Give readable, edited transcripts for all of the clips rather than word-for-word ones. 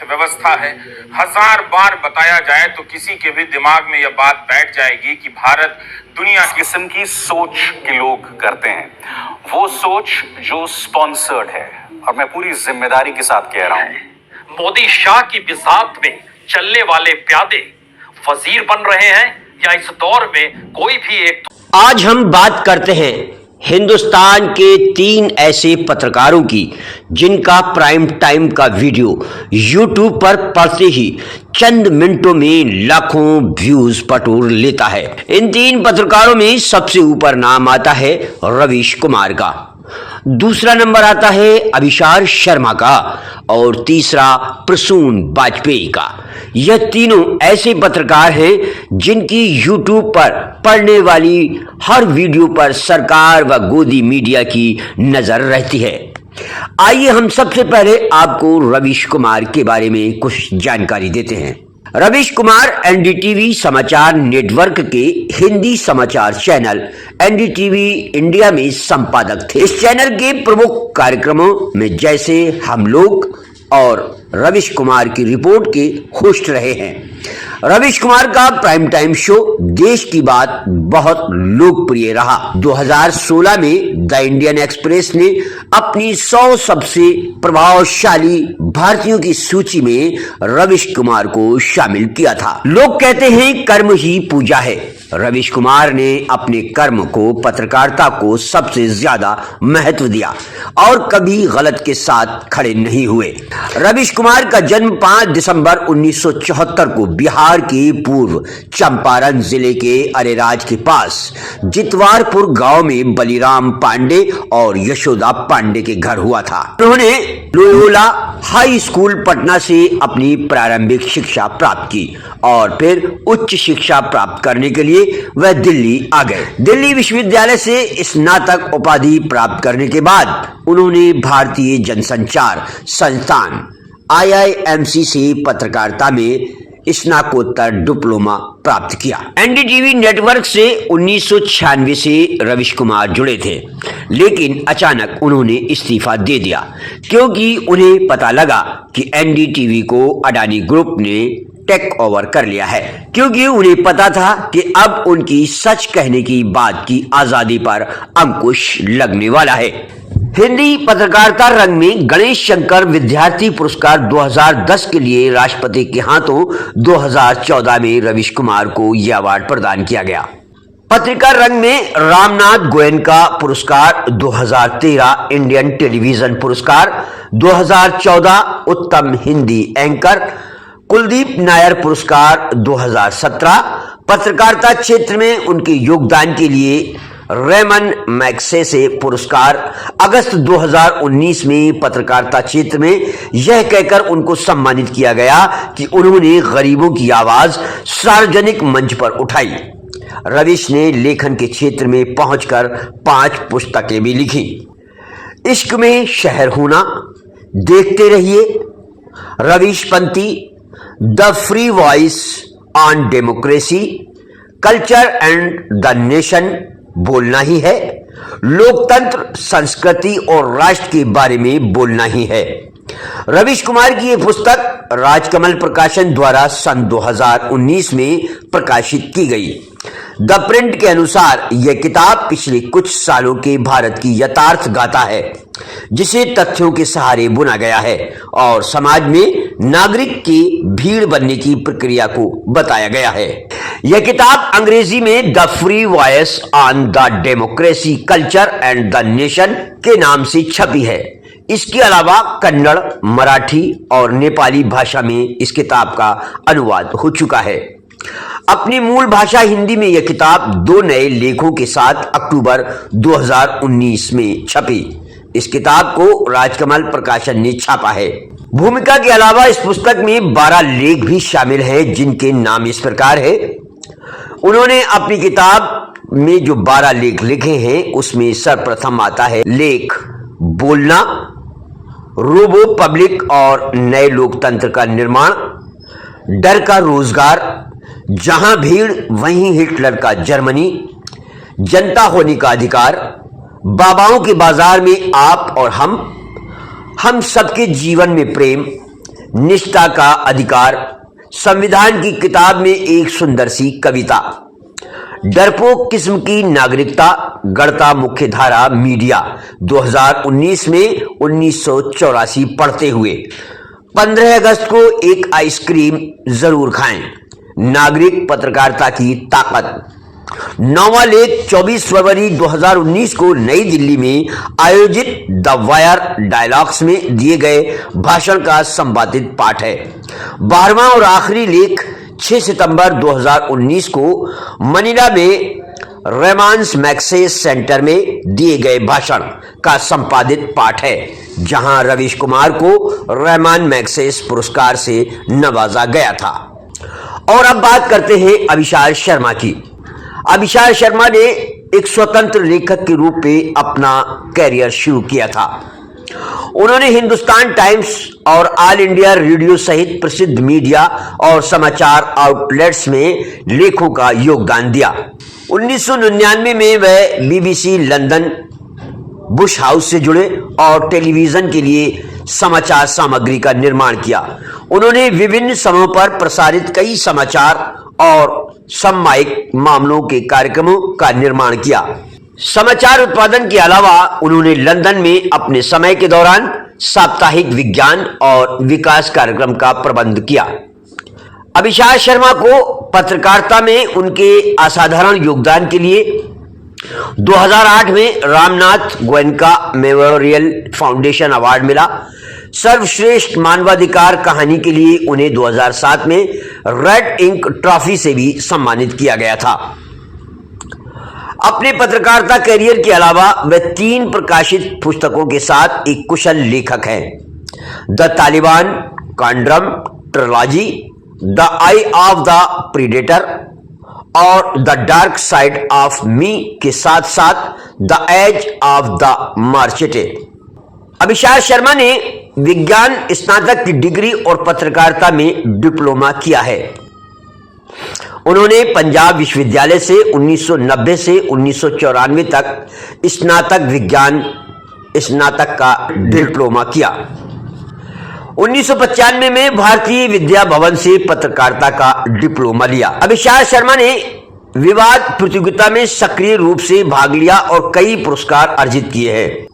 अर्थव्यवस्था है। 1000 बार बताया जाए तो किसी के भी दिमाग में यह बात बैठ जाएगी कि भारत दुनिया की किस्म की सोच के लोग करते हैं, वो सोच जो स्पॉन्सर्ड है, और मैं पूरी जिम्मेदारी के साथ कह रहा हूं, मोदी शाह की बिसात में चलने वाले प्यादे वजीर बन रहे हैं या इस दौर में कोई भी एक। आज हम बात करते हैं हिंदुस्तान के 3 ऐसे पत्रकारों की जिनका प्राइम टाइम का वीडियो YouTube पर पड़ते ही चंद मिनटों में लाखों व्यूज बटोर लेता है। इन 3 पत्रकारों में सबसे ऊपर नाम आता है रवीश कुमार का, दूसरा नंबर आता है अभिषार शर्मा का और तीसरा प्रसून वाजपेयी का। यह तीनों ऐसे पत्रकार हैं जिनकी YouTube पर पढ़ने वाली हर वीडियो पर सरकार व गोदी मीडिया की नजर रहती है। आइए हम सबसे पहले आपको रवीश कुमार के बारे में कुछ जानकारी देते हैं। रवीश कुमार एनडीटीवी समाचार नेटवर्क के हिंदी समाचार चैनल एनडीटीवी इंडिया में संपादक थे। इस चैनल के प्रमुख कार्यक्रमों में जैसे हम लोग और रवीश कुमार की रिपोर्ट के होस्ट रहे हैं। रवीश कुमार का प्राइम टाइम शो देश की बात बहुत लोकप्रिय रहा। 2016 में द इंडियन एक्सप्रेस ने अपनी 100 सबसे प्रभावशाली भारतीयों की सूची में रवीश कुमार को शामिल किया था। लोग कहते हैं कर्म ही पूजा है। रवीश कुमार ने अपने कर्म को, पत्रकारिता को सबसे ज्यादा महत्व दिया और कभी गलत के साथ खड़े नहीं हुए। रवीश कुमार का जन्म 5 दिसंबर 1974 को बिहार के पूर्व चंपारण जिले के अरेराज के पास जितवारपुर गांव में बलिराम पांडे और यशोदा पांडे के घर हुआ था। उन्होंने लोयोला हाई स्कूल पटना से अपनी प्रारंभिक शिक्षा प्राप्त की और फिर उच्च शिक्षा प्राप्त करने के लिए वह दिल्ली आ गए। दिल्ली विश्वविद्यालय से स्नातक उपाधि प्राप्त करने के बाद उन्होंने भारतीय जनसंचार संस्थान IIMC से पत्रकारिता में स्नातकोत्तर डिप्लोमा प्राप्त किया। एनडीटीवी नेटवर्क से 1996 से रवीश कुमार जुड़े थे, लेकिन अचानक उन्होंने इस्तीफा दे दिया क्योंकि उन्हें पता लगा कि एनडीटीवी को अडानी ग्रुप ने टेक ओवर कर लिया है। क्योंकि उन्हें पता था कि अब उनकी सच कहने की बात की आजादी पर अंकुश लगने वाला है। हिंदी पत्रकारिता रंग में गणेश शंकर विद्यार्थी पुरस्कार 2010 के लिए राष्ट्रपति के हाथों 2014 में रवीश कुमार को यह अवार्ड प्रदान किया गया। पत्रिका रंग में रामनाथ गोयनका पुरस्कार 2013, इंडियन टेलीविजन पुरस्कार 2014, उत्तम हिंदी एंकर कुलदीप नायर पुरस्कार 2017, पत्रकारिता क्षेत्र में उनके योगदान के लिए रेमन मैग्सेसे पुरस्कार अगस्त 2019 में पत्रकारिता क्षेत्र में यह कहकर उनको सम्मानित किया गया कि उन्होंने गरीबों की आवाज सार्वजनिक मंच पर उठाई। रवीश ने लेखन के क्षेत्र में पहुंचकर 5 पुस्तकें भी लिखी। इश्क में शहर होना, देखते रहिए, Ravish Panthi, the free voice on democracy, culture and the nation, बोलना ही है, लोकतंत्र, संस्कृति और राष्ट्र के बारे में बोलना ही है। रवीश कुमार की यह पुस्तक राजकमल प्रकाशन द्वारा सन 2019 में प्रकाशित की गई। द प्रिंट के अनुसार यह किताब पिछले कुछ सालों के भारत की यथार्थ गाथा है जिसे तथ्यों के सहारे बुना गया है और समाज में नागरिक की भीड़ बनने की प्रक्रिया को बताया गया है। यह किताब अंग्रेजी में the free voice on the democracy, culture and the nation के नाम से छपी है। इसके अलावा कन्नड़, मराठी और नेपाली भाषा में इस किताब का अनुवाद हो चुका है। अपनी मूल भाषा हिंदी में यह किताब 2 नए लेखों के साथ अक्टूबर 2019 में छपी। इस किताब को राजकमल प्रकाशन ने छापा है। भूमिका के अलावा इस पुस्तक में 12 लेख भी शामिल हैं जिनके नाम इस प्रकार है। उन्होंने अपनी किताब में जो 12 लेख लिखे हैं उसमें सर्वप्रथम आता है लेख बोलना, रोबो पब्लिक और नए लोकतंत्र का निर्माण, डर का रोजगार, जहां भीड़ वहीं हिटलर का जर्मनी, जनता होने का अधिकार, बाबाओं के बाजार में आप और हम सबके जीवन में प्रेम, निष्ठा का अधिकार, संविधान की किताब में एक सुंदर सी कविता, डरपोक किस्म की नागरिकता, गढ़ता मुख्यधारा मीडिया, 2019 में 1984 पढ़ते हुए 15 अगस्त को एक आइसक्रीम जरूर खाएं, नागरिक पत्रकारिता की ताकत। 9वां लेख 24 फरवरी 2019 को नई दिल्ली में आयोजित द वायर डायलॉग्स में दिए गए भाषण का संपादित पाठ है। 12वां और आखिरी लेख 6 सितंबर 2019 को मनीला में रेमांस मैग्सेस सेंटर में दिए गए भाषण का संपादित पाठ है, जहां रवीश कुमार को रेमान मैग्सेस पुरस्कार से नवाजा गया था। और अब बात करते हैं अभिशाल शर्मा की। अभिशाल शर्मा ने एक स्वतंत्र लेखक के रूप में अपना कैरियर शुरू किया था। उन्होंने हिंदुस्तान टाइम्स और ऑल इंडिया रेडियो सहित प्रसिद्ध मीडिया और समाचार आउटलेट्स में लेखों का योगदान दिया। 1999 में वह बीबीसी लंदन बुश हाउस से जुड़े और टेलीविजन के लिए समाचार सामग्री का निर्माण किया। उन्होंने विभिन्न समयों पर प्रसारित कई समाचार और सामयिक मामलों के कार्यक्रमों का निर्माण किया। समाचार उत्पादन के अलावा उन्होंने लंदन में अपने समय के दौरान साप्ताहिक विज्ञान और विकास कार्यक्रम का प्रबंध किया। अभिशाल शर्मा को पत्रकारिता में उनके असाधारण योगदान के लिए 2008 में Ramnath Goenka memorial foundation award मिला। सर्वश्रेष्ठ मानवाधिकार कहानी के लिए उन्हें 2007 में रेड इंक ट्रॉफी से भी सम्मानित किया गया था। अपने पत्रकारिता करियर के अलावा वे 3 प्रकाशित पुस्तकों के साथ एक कुशल लेखक हैं। The Taliban conundrum trilogy, the eye of the predator और the dark side of me के साथ साथ the edge of the machete. Abhishal Sharma ने विज्ञान स्नातक की डिग्री और पत्रकारिता में डिप्लोमा किया है। उन्होंने पंजाब विश्वविद्यालय से 1990 से 1994 तक स्नातक विज्ञान स्नातक का डिप्लोमा किया। 1995 में भारतीय विद्या भवन से पत्रकारिता का डिप्लोमा लिया। अभिशाल शर्मा ने विवाद प्रतियोगिता में सक्रिय रूप से भाग लिया और कई पुरस्कार अर्जित किए हैं।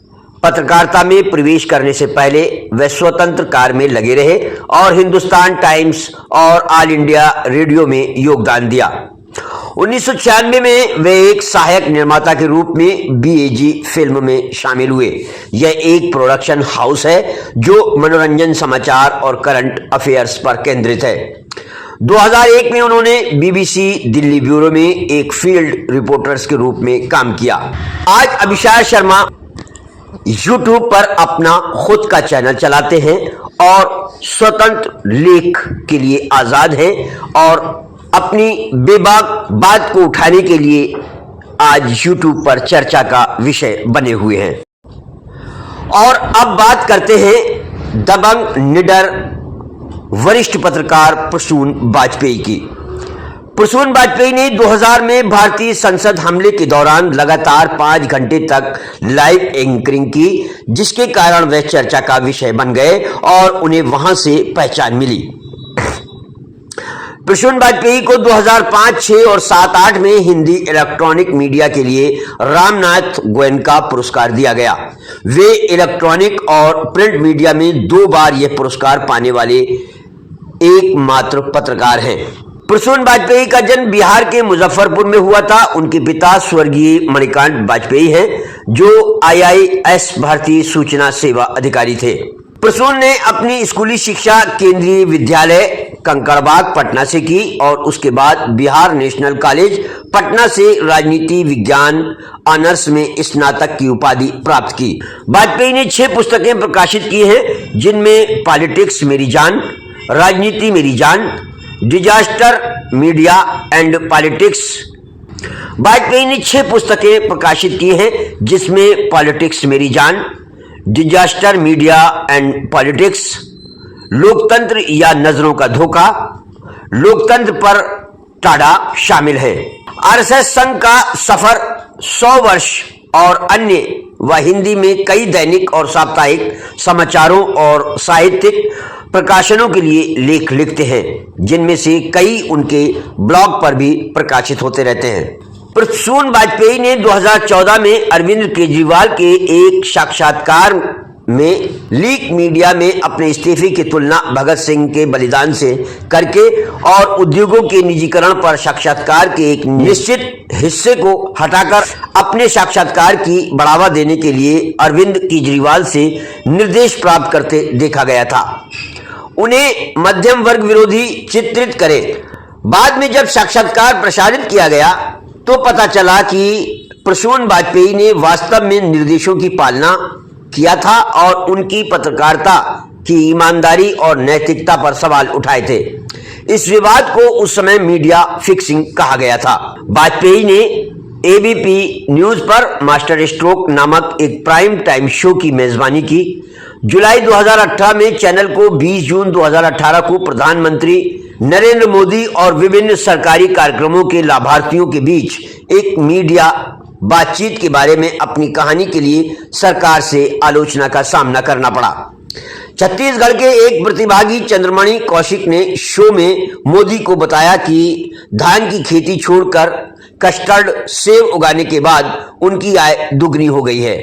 पत्रकारिता में प्रवेश करने से पहले वे स्वतंत्र कार्य में लगे रहे और हिंदुस्तान टाइम्स और ऑल इंडिया रेडियो में योगदान दिया। 1996 में वे एक सहायक निर्माता के रूप में बीएजी फिल्म में शामिल हुए। यह एक प्रोडक्शन हाउस है जो मनोरंजन, समाचार और करंट अफेयर्स पर केंद्रित है। 2001 में उन्होंने बीबीसी दिल्ली ब्यूरो में एक फील्ड रिपोर्टर्स के रूप में काम किया। आज अभिशाल शर्मा YouTube पर अपना खुद का चैनल चलाते हैं और स्वतंत्र लेख के लिए आजाद हैं और अपनी बेबाक बात को उठाने के लिए आज YouTube पर चर्चा का विषय बने हुए हैं। और अब बात करते हैं दबंग निडर वरिष्ठ पत्रकार प्रसून वाजपेयी की। प्रसून वाजपेयी ने 2000 में भारतीय संसद हमले के दौरान लगातार 5 घंटे तक लाइव एंकरिंग की, जिसके कारण वे चर्चा का विषय बन गए और उन्हें वहां से पहचान मिली। प्रसून वाजपेयी को 2005, 6 और 7, 8 में हिंदी इलेक्ट्रॉनिक मीडिया के लिए रामनाथ गोयनका पुरस्कार दिया गया। वे इलेक्ट्रॉनिक और प्रिंट मीडिया में 2 बार यह पुरस्कार पाने वाले एकमात्र पत्रकार हैं। प्रसून वाजपेयी का जन्म बिहार के मुजफ्फरपुर में हुआ था। उनके पिता स्वर्गीय मणिकांत वाजपेयी हैं, जो IIS भारतीय सूचना सेवा अधिकारी थे। प्रसून ने अपनी स्कूली शिक्षा केंद्रीय विद्यालय कंकड़बाग पटना से की और उसके बाद बिहार नेशनल कॉलेज पटना से राजनीति विज्ञान ऑनर्स में स्नातक की उपाधि प्राप्त की। वाजपेयी ने 6 पुस्तकें प्रकाशित की हैं, जिनमें पॉलिटिक्स मेरी जान, राजनीति मेरी जान, disaster media and politics. Vajpayee ने 6 पुस्तकें प्रकाशित की हैं, जिसमें पॉलिटिक्स मेरी जान, डिजास्टर मीडिया एंड पॉलिटिक्स, लोकतंत्र या नजरों का धोखा, लोकतंत्र पर टाड़ा शामिल है। आरएसएस संघ का सफर, 100 वर्ष और अन्य वह हिंदी में कई दैनिक और साप्ताहिक समाचारों और साहित्यिक प्रकाशनों के लिए लेख लिखते हैं, जिनमें से कई उनके ब्लॉग पर भी प्रकाशित होते रहते हैं। प्रसून वाजपेयी ने 2014 में अरविंद केजरीवाल के एक साक्षात्कार में लीक मीडिया में अपने इस्तीफे की तुलना भगत सिंह के बलिदान से करके और उद्योगों के निजीकरण पर साक्षात्कार के एक निश्चित हिस्से को हटाकर अपने साक्षात्कार की बढ़ावा देने के लिए अरविंद केजरीवाल से निर्देश प्राप्त करते देखा गया था, उन्हें मध्यम वर्ग विरोधी चित्रित करें। बाद में जब साक्षात्कार प्रसारित किया गया तो पता चला कि प्रसून वाजपेयी ने वास्तव में निर्देशों की पालना किया था और उनकी पत्रकारिता की ईमानदारी और नैतिकता पर सवाल उठाए थे। इस विवाद को उस समय मीडिया फिक्सिंग कहा गया था। वाजपेयी ने एबीपी न्यूज पर मास्टर स्ट्रोक नामक एक प्राइम टाइम शो की मेजबानी की। जुलाई 2018 में चैनल को 20 जून 2018 को प्रधानमंत्री नरेंद्र मोदी और विभिन्न सरकारी कार्यक्रमों के लाभार्थियों के बीच एक मीडिया बातचीत के बारे में अपनी कहानी के लिए सरकार से आलोचना का सामना करना पड़ा। छत्तीसगढ़ के एक प्रतिभागी चंद्रमणि कौशिक ने शो में मोदी को बताया कि धान की खेती छोड़कर कस्टर्ड सेव उगाने के बाद उनकी आय दुगनी हो गई है।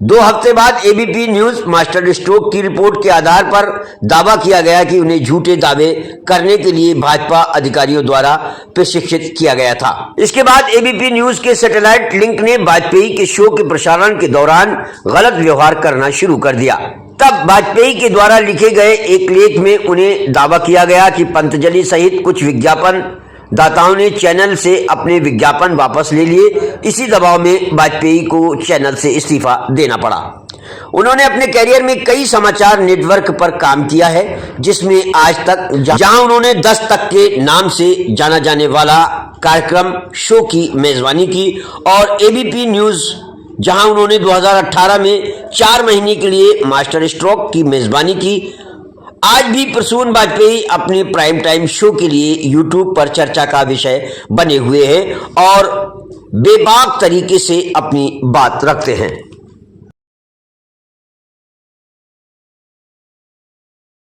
2 हफ्ते बाद एबीपी न्यूज मास्टर स्ट्रोक की रिपोर्ट के आधार पर दावा किया गया कि उन्हें झूठे दावे करने के लिए भाजपा अधिकारियों द्वारा प्रशिक्षित किया गया था। इसके बाद एबीपी न्यूज के सैटेलाइट लिंक ने वाजपेयी के शो के प्रसारण के दौरान गलत व्यवहार करना शुरू कर दिया। तब वाजपेयी के द्वारा लिखे गए एक लेख में उन्हें दावा किया गया कि पतंजलि सहित कुछ विज्ञापन दाताओं ने चैनल से अपने विज्ञापन वापस ले लिए। इसी दबाव में वाजपेयी को चैनल से इस्तीफा देना पड़ा। उन्होंने अपने कैरियर में कई समाचार नेटवर्क पर काम किया है, जिसमें आज तक जहां उन्होंने 10 तक के नाम से जाना जाने वाला कार्यक्रम शो की मेजबानी की और एबीपी न्यूज जहां उन्होंने 2018 में 4 महीने के लिए मास्टर स्ट्रोक की मेजबानी की। आज भी प्रसून वाजपेयी अपने प्राइम टाइम शो के लिए यूट्यूब पर चर्चा का विषय बने हुए हैं और बेबाक तरीके से अपनी बात रखते हैं।